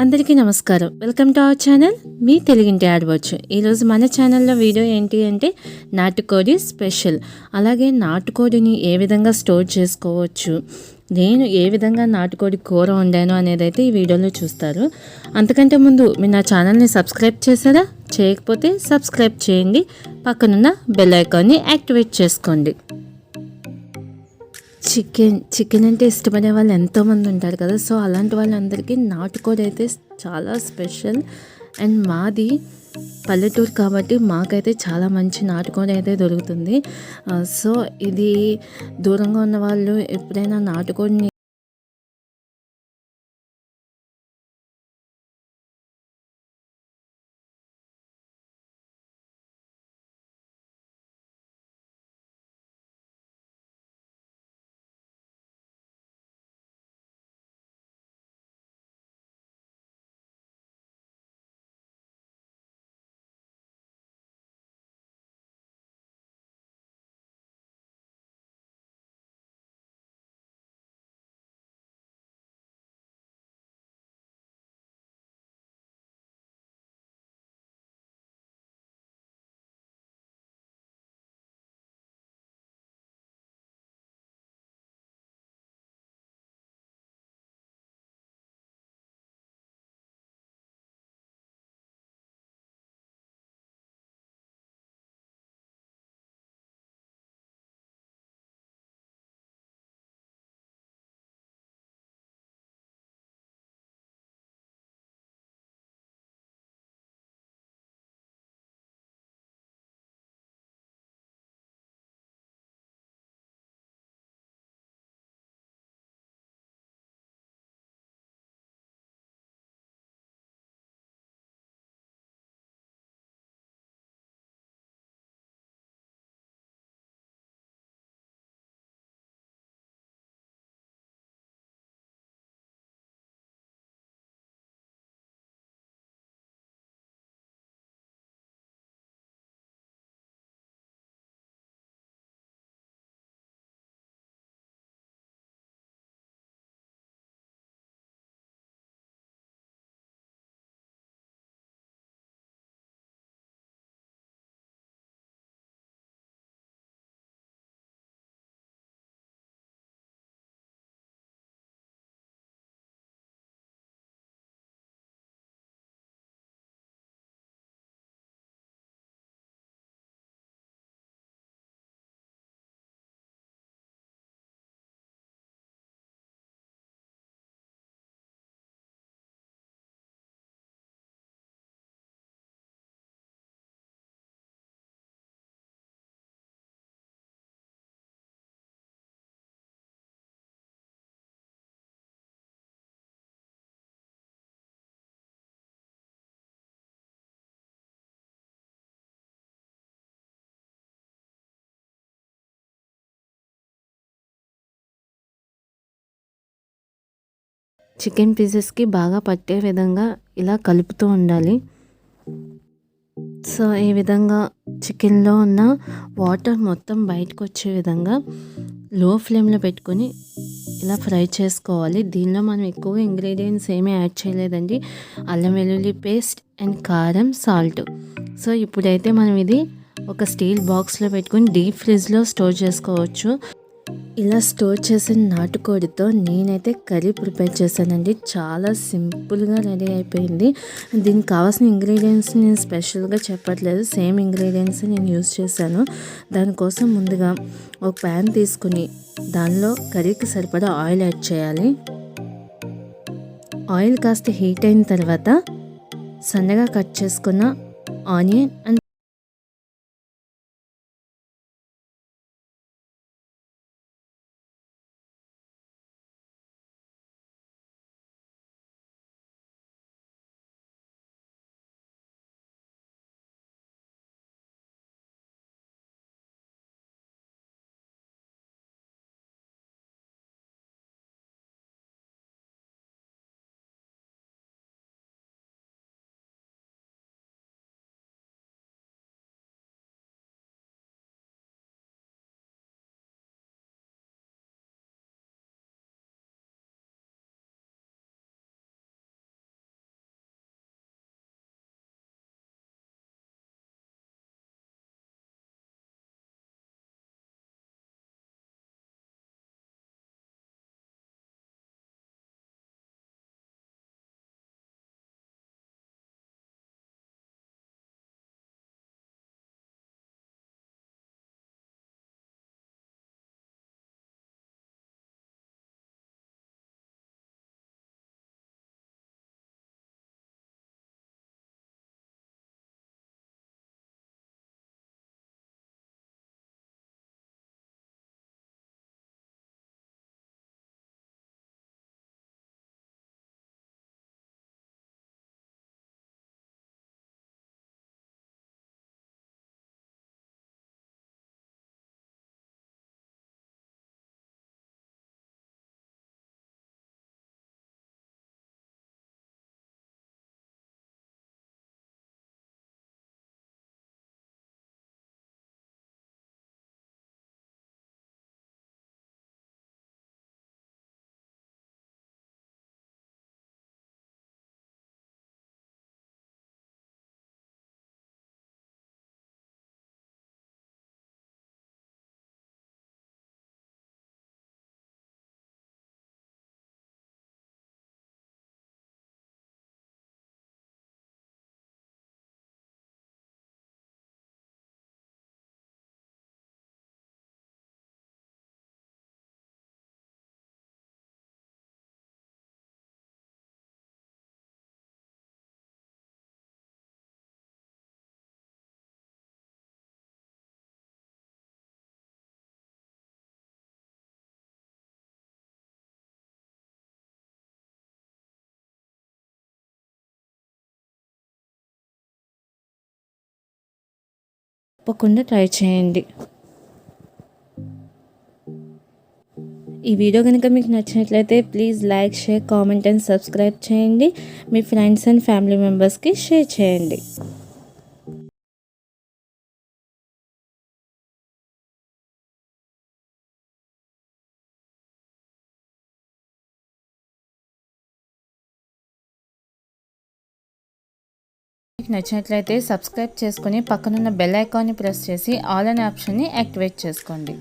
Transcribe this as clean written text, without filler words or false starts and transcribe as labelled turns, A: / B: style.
A: అందరికీ నమస్కారం. Welcome to our channel me teluginti ఆడవచ్చు. ఈరోజు మన ఛానల్లో వీడియో ఏంటి అంటే నాటుకోడి స్పెషల్. అలాగే నాటుకోడిని ఏ విధంగా స్టోర్ చేసుకోవచ్చు, నేను ఏ విధంగా నాటుకోడి కూర వండాను అనేది అయితే ఈ వీడియోలో చూస్తారు. అంతకంటే ముందు మీరు నా ఛానల్ని సబ్స్క్రైబ్ చేశారా? చేయకపోతే సబ్స్క్రైబ్ చేయండి. పక్కనున్న బెల్ ఐకాన్ని యాక్టివేట్ చేసుకోండి. చికెన్ అంటే ఇష్టపడే వాళ్ళు ఎంతోమంది ఉంటారు కదా. సో అలాంటి వాళ్ళందరికీ నాటుకోడి అయితే చాలా స్పెషల్. అండ్ మాది పల్లెటూరు కాబట్టి మాకైతే చాలా మంచి నాటుకోడి అయితే దొరుకుతుంది. సో ఇది దూరంగా ఉన్న వాళ్ళు ఎప్పుడైనా నాటుకోడిని చికెన్ పీసెస్కి బాగా పట్టే విధంగా ఇలా కలుపుతూ ఉండాలి. సో ఈ విధంగా చికెన్లో ఉన్న వాటర్ మొత్తం బయటకు వచ్చే విధంగా లో ఫ్లేమ్లో పెట్టుకొని ఇలా ఫ్రై చేసుకోవాలి. దీనిలో మనం ఎక్కువగా ఇంగ్రీడియంట్స్ ఏమీ యాడ్ చేయలేదండి. అల్లం వెల్లుల్లి పేస్ట్ అండ్ కారం, సాల్ట్. సో ఇప్పుడైతే మనం ఇది ఒక స్టీల్ బాక్స్లో పెట్టుకొని డీప్ ఫ్రిడ్జ్లో స్టోర్ చేసుకోవచ్చు. ఇలా స్టోర్ చేసిన నాటుకోడితో నేనైతే కర్రీ ప్రిపేర్ చేశానండి. చాలా సింపుల్గా రెడీ అయిపోయింది. దీనికి కావాల్సిన ఇంగ్రీడియంట్స్ నేను స్పెషల్గా చెప్పట్లేదు, సేమ్ ఇంగ్రీడియంట్స్ నేను యూజ్ చేశాను. దానికోసం ముందుగా ఒక ప్యాన్ తీసుకుని దానిలో కర్రీకి సరిపడా ఆయిల్ యాడ్ చేయాలి. ఆయిల్ కాస్త హీట్ అయిన తర్వాత సన్నగా కట్ చేసుకున్న ఆనియన్ అండ్ తప్పకుండా ట్రై చేయండి. ఈ వీడియో కనుక మీకు నచ్చినట్లయితే please like, share, comment and subscribe చేయండి. మీ ఫ్రెండ్స్ అండ్ ఫ్యామిలీ మెంబర్స్కి షేర్ చేయండి. మీకు నచ్చినట్లయితే సబ్స్క్రైబ్ చేసుకొని పక్కనున్న బెల్ ఐకాన్ని ప్రెస్ చేసి ఆల్ అనే ఆప్షన్ని యాక్టివేట్ చేసుకోండి.